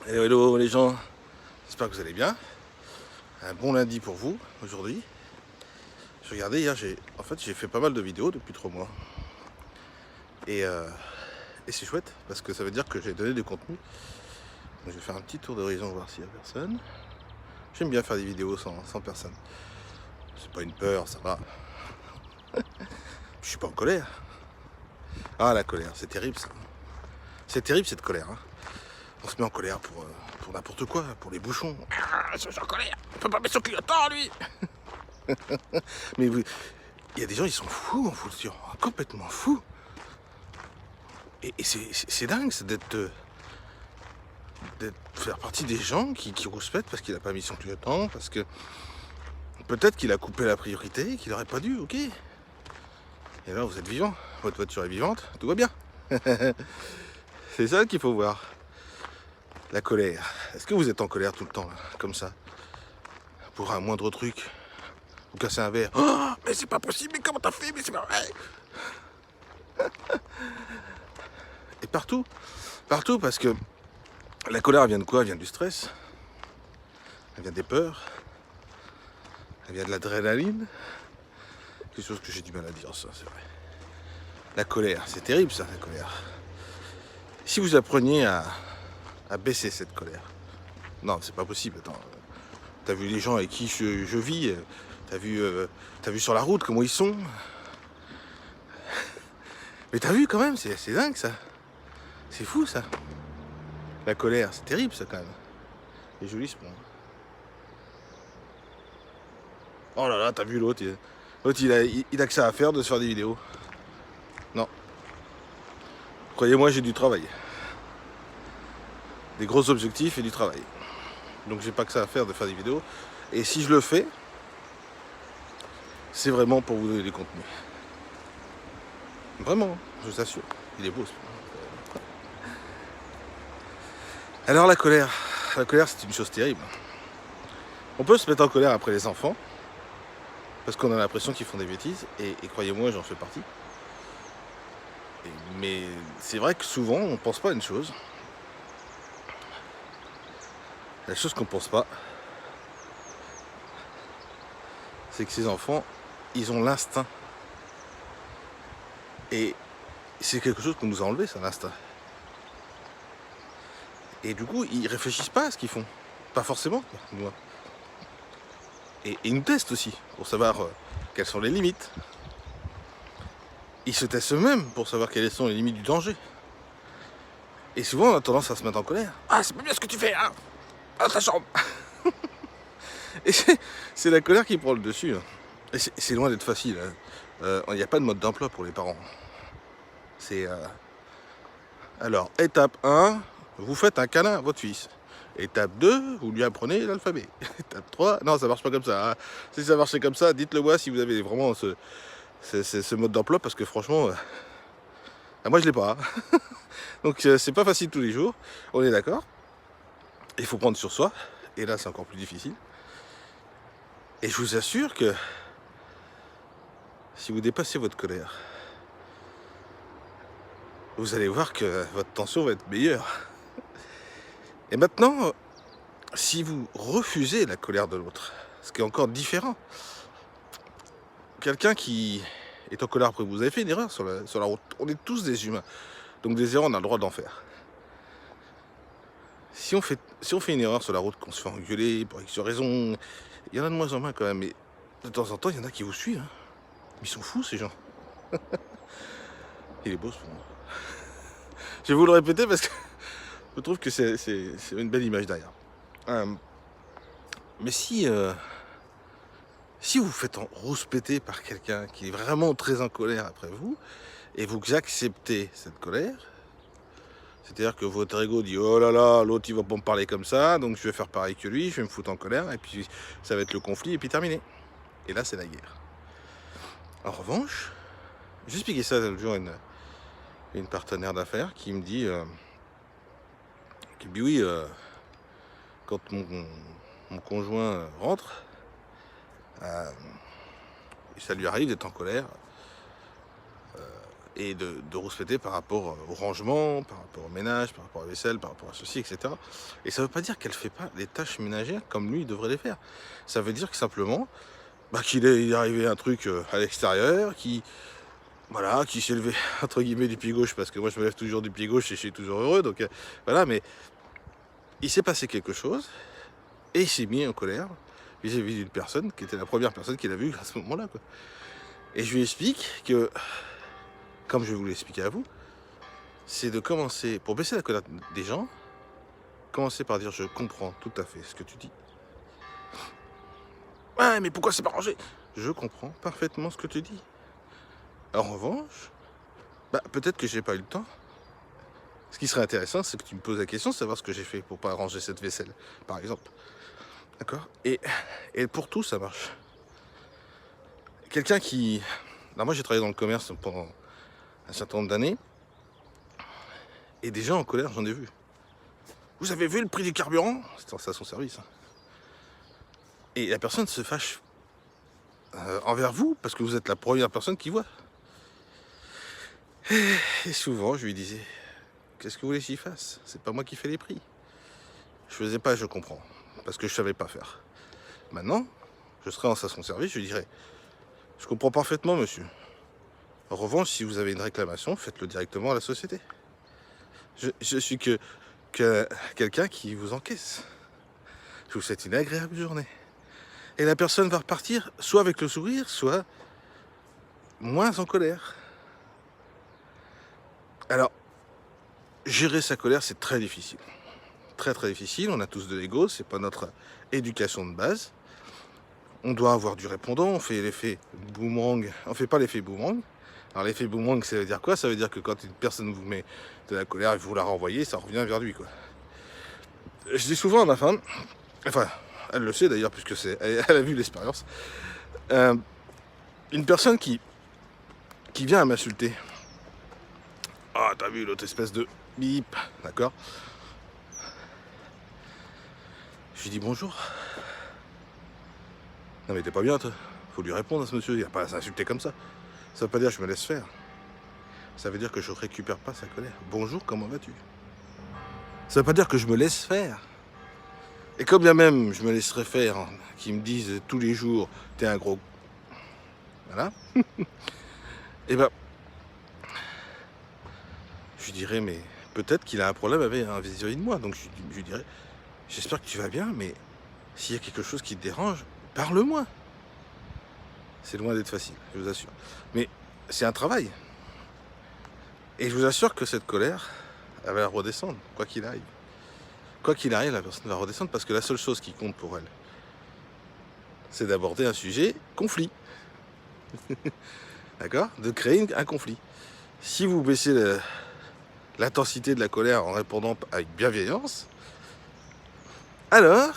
Hello, hello les gens, j'espère que vous allez bien. Un bon lundi pour vous aujourd'hui. Je regardais hier, j'ai fait pas mal de vidéos depuis 3 mois. Et, euh, et c'est chouette parce que ça veut dire que j'ai donné du contenu. Donc je vais faire un petit tour d'horizon voir s'il y a personne. J'aime bien faire des vidéos sans personne. C'est pas une peur, ça va. Je suis pas en colère. Ah la colère, c'est terrible ça. C'est terrible cette colère. Hein. On se met en colère pour n'importe quoi, pour les bouchons. Ah, je suis en colère, on peut pas mettre son clignotant lui. Mais il y a des gens, ils sont fous en voiture, complètement fous. Et c'est dingue d'être faire partie des gens qui rouspètent parce qu'il a pas mis son clignotant, parce que peut-être qu'il a coupé la priorité, qu'il aurait pas dû, ok. Et là, vous êtes vivant, votre voiture est vivante, tout va bien. C'est ça qu'il faut voir. La colère. Est-ce que vous êtes en colère tout le temps, là, comme ça? Pour un moindre truc? Vous cassez un verre. Oh, mais c'est pas possible, mais comment t'as fait? Mais c'est pas vrai. Et partout, partout, parce que la colère, elle vient de quoi? Elle vient du stress. Elle vient des peurs. Elle vient de l'adrénaline. Quelque chose que j'ai du mal à dire, ça, c'est vrai. La colère, c'est terrible, ça, la colère. Si vous appreniez à baisser cette colère. Non, c'est pas possible, attends. T'as vu les gens avec qui je vis, t'as vu sur la route comment ils sont. Mais t'as vu quand même, c'est dingue ça. C'est fou ça. La colère, c'est terrible ça quand même. C'est joli ce point. Oh là là, t'as vu l'autre. L'autre il a que ça à faire de se faire des vidéos. Non. Croyez-moi, j'ai du travail. Des gros objectifs et du travail. Donc j'ai pas que ça à faire de faire des vidéos. Et si je le fais, c'est vraiment pour vous donner des contenus. Vraiment, je vous assure. Il est beau ce point. Alors la colère c'est une chose terrible. On peut se mettre en colère après les enfants, parce qu'on a l'impression qu'ils font des bêtises, et croyez-moi, j'en fais partie. Mais c'est vrai que souvent, on pense pas à une chose. La chose qu'on pense pas, c'est que ces enfants, ils ont l'instinct. Et c'est quelque chose qu'on nous a enlevé, ça, l'instinct. Et du coup, ils réfléchissent pas à ce qu'ils font. Pas forcément, moi. Et ils nous testent aussi, pour savoir quelles sont les limites. Ils se testent eux-mêmes pour savoir quelles sont les limites du danger. Et souvent, on a tendance à se mettre en colère. Ah, c'est pas bien ce que tu fais, hein, dans ta chambre. Et c'est la colère qui prend le dessus. Hein. Et c'est loin d'être facile. Il n'y a pas de mode d'emploi pour les parents. C'est... Alors, étape 1, vous faites un câlin à votre fils. Étape 2, vous lui apprenez l'alphabet. Étape 3, non, ça marche pas comme ça. Hein. Si ça marchait comme ça, dites-le moi si vous avez vraiment ce mode d'emploi, parce que franchement, moi je l'ai pas. Hein. Donc c'est pas facile tous les jours, on est d'accord. Il faut prendre sur soi, et là c'est encore plus difficile. Et je vous assure que si vous dépassez votre colère, vous allez voir que votre tension va être meilleure. Et maintenant, si vous refusez la colère de l'autre, ce qui est encore différent, quelqu'un qui est en colère après vous avez fait une erreur sur la route, on est tous des humains, donc des erreurs on a le droit d'en faire. Si on fait une erreur sur la route, qu'on se fait engueuler pour X raison, il y en a de moins en moins quand même, mais de temps en temps il y en a qui vous suivent. Hein. Ils sont fous ces gens. Il est beau ce moment. Je vais vous le répéter parce que je trouve que c'est une belle image derrière. Mais si vous faites rouspéter par quelqu'un qui est vraiment très en colère après vous, et vous acceptez cette colère, c'est-à-dire que votre ego dit oh là là, l'autre il va pas me parler comme ça, donc je vais faire pareil que lui, je vais me foutre en colère, et puis ça va être le conflit, et puis terminé. Et là c'est la guerre. En revanche, j'ai expliqué ça l'autre jour à une partenaire d'affaires qui me dit oui, quand mon conjoint rentre, et ça lui arrive d'être en colère, et de rouspéter par rapport au rangement, par rapport au ménage, par rapport à la vaisselle, par rapport à ceci, etc. Et ça ne veut pas dire qu'elle ne fait pas les tâches ménagères comme lui, il devrait les faire. Ça veut dire que simplement qu'il est arrivé un truc à l'extérieur, voilà, qui s'est levé entre guillemets du pied gauche, parce que moi je me lève toujours du pied gauche et je suis toujours heureux, donc voilà, mais il s'est passé quelque chose et il s'est mis en colère vis-à-vis d'une personne qui était la première personne qu'il a vue à ce moment-là, quoi. Et je lui explique que, comme je vais vous l'expliquer à vous, c'est de commencer, pour baisser la colère des gens, commencer par dire je comprends tout à fait ce que tu dis. Ouais, mais pourquoi c'est pas rangé? Je comprends parfaitement ce que tu dis. En revanche, peut-être que j'ai pas eu le temps. Ce qui serait intéressant, c'est que tu me poses la question de savoir ce que j'ai fait pour pas ranger cette vaisselle, par exemple. D'accord? Et pour tout, ça marche. Quelqu'un qui... Alors moi, j'ai travaillé dans le commerce pendant un certain nombre d'années. Et des gens en colère, j'en ai vu. Vous avez vu le prix du carburant? C'était en station-service. Et la personne se fâche envers vous parce que vous êtes la première personne qui voit. Et souvent, je lui disais, qu'est-ce que vous voulez que j'y fasse? C'est pas moi qui fais les prix. Je faisais pas, je comprends, parce que je savais pas faire. Maintenant, je serai en station-service, je dirais, je comprends parfaitement, monsieur. En revanche, si vous avez une réclamation, faites-le directement à la société. Je suis que quelqu'un qui vous encaisse. Je vous souhaite une agréable journée. Et la personne va repartir soit avec le sourire, soit moins en colère. Alors, gérer sa colère, c'est très difficile. Très très difficile, on a tous de l'ego, c'est pas notre éducation de base. On doit avoir du répondant, on fait l'effet boomerang, on fait pas l'effet boomerang. Alors l'effet boomerang, ça veut dire quoi? Ça veut dire que quand une personne vous met de la colère et vous la renvoyez, ça revient vers lui, quoi. Je dis souvent à ma femme, enfin, elle le sait d'ailleurs, puisque elle a vu l'expérience, une personne qui vient à m'insulter. Ah, t'as vu l'autre espèce de bip, d'accord? Je lui dis bonjour. Non mais t'es pas bien, toi. Faut lui répondre à ce monsieur, il n'y a pas à s'insulter comme ça. Ça veut pas dire que je me laisse faire. Ça veut dire que je récupère pas sa colère. Bonjour, comment vas-tu? Ça veut pas dire que je me laisse faire. Et quand bien même je me laisserais faire, qu'ils me disent tous les jours, t'es un gros... Voilà. Et je lui dirais, mais peut-être qu'il a un problème avec un vis-à-vis de moi. Donc je lui dirais, j'espère que tu vas bien, mais s'il y a quelque chose qui te dérange, parle-moi. C'est loin d'être facile, je vous assure. Mais c'est un travail. Et je vous assure que cette colère, elle va redescendre, quoi qu'il arrive. Quoi qu'il arrive, la personne va redescendre parce que la seule chose qui compte pour elle, c'est d'aborder un sujet conflit. D'accord? De créer un conflit. Si vous baissez l'intensité de la colère en répondant avec bienveillance, alors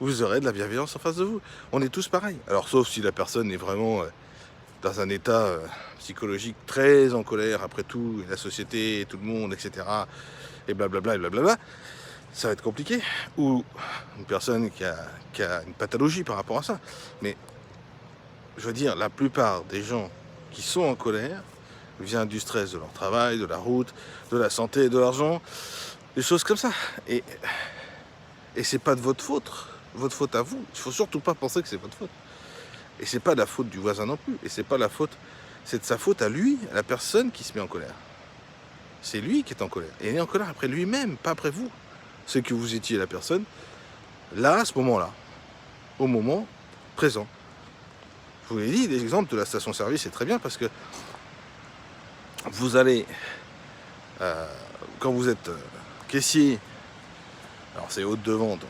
vous aurez de la bienveillance en face de vous. On est tous pareils. Alors sauf si la personne est vraiment dans un état psychologique très en colère après tout, et la société, et tout le monde, etc. Et blablabla, et blablabla, ça va être compliqué. Ou une personne qui a une pathologie par rapport à ça. Mais je veux dire, la plupart des gens qui sont en colère viennent du stress de leur travail, de la route, de la santé, de l'argent, des choses comme ça. Et c'est pas de votre faute à vous. Il faut surtout pas penser que c'est votre faute. Et c'est pas la faute du voisin non plus. Et c'est pas la faute, c'est de sa faute à lui, à la personne qui se met en colère. C'est lui qui est en colère. Et il est en colère après lui-même, pas après vous. C'est que vous étiez la personne, là, à ce moment-là, au moment présent. Je vous l'ai dit, l'exemple de la station-service, c'est très bien parce que vous allez, quand vous êtes caissier, alors c'est hôte de vente,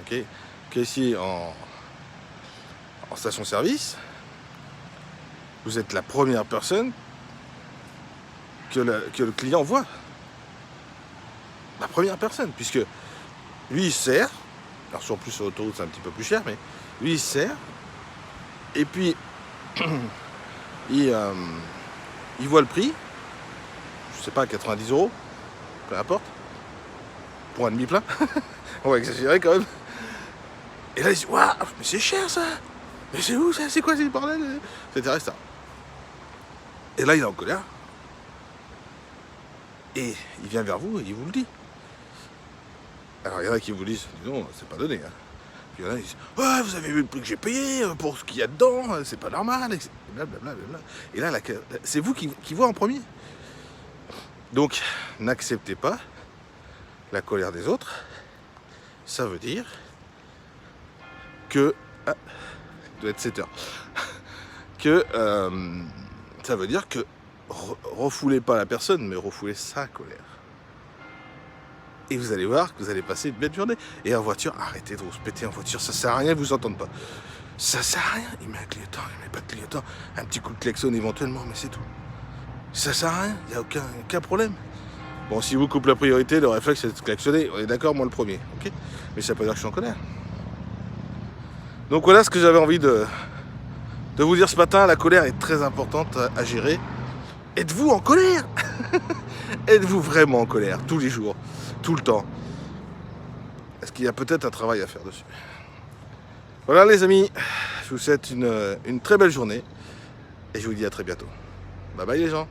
ok, caissier en station-service, vous êtes la première personne que le client voit. La première personne, puisque lui il sert, alors sur plus sur l'autoroute c'est un petit peu plus cher, mais lui il sert, et puis il voit le prix, je sais pas, 90 €, peu importe, pour un demi-plein, on va exagérer quand même. Et là il dit, waouh, mais c'est cher ça, mais c'est où ça, c'est quoi ces bordel, etc., etc. Et là, il est en colère. Et il vient vers vous et il vous le dit. Alors, il y en a qui vous disent, dis donc, c'est pas donné. Hein. Puis il y en a qui disent, ouais, vous avez vu le prix que j'ai payé pour ce qu'il y a dedans, c'est pas normal. Et blablabla. Et là, c'est vous qui voyez en premier. Donc, n'acceptez pas la colère des autres. Ça veut dire que... Ah, il doit être 7 heures. Que ça veut dire que refoulez pas la personne, mais refoulez sa colère. Et vous allez voir que vous allez passer une belle journée. Et en voiture, arrêtez de vous péter en voiture, ça sert à rien, vous entendez pas. Ça sert à rien, il met un clignotant, il met pas de clignotant, un petit coup de klaxon éventuellement, mais c'est tout. Ça sert à rien, il n'y a aucun problème. Bon, si vous coupez la priorité, le réflexe c'est de klaxonner, on est d'accord, moi le premier, ok. Mais ça veut pas dire que je suis en colère. Donc voilà ce que j'avais envie de vous dire ce matin. La colère est très importante à gérer. Êtes-vous en colère? Êtes-vous vraiment en colère tous les jours, tout le temps? Est-ce qu'il y a peut-être un travail à faire dessus? Voilà les amis, je vous souhaite une très belle journée et je vous dis à très bientôt. Bye bye les gens.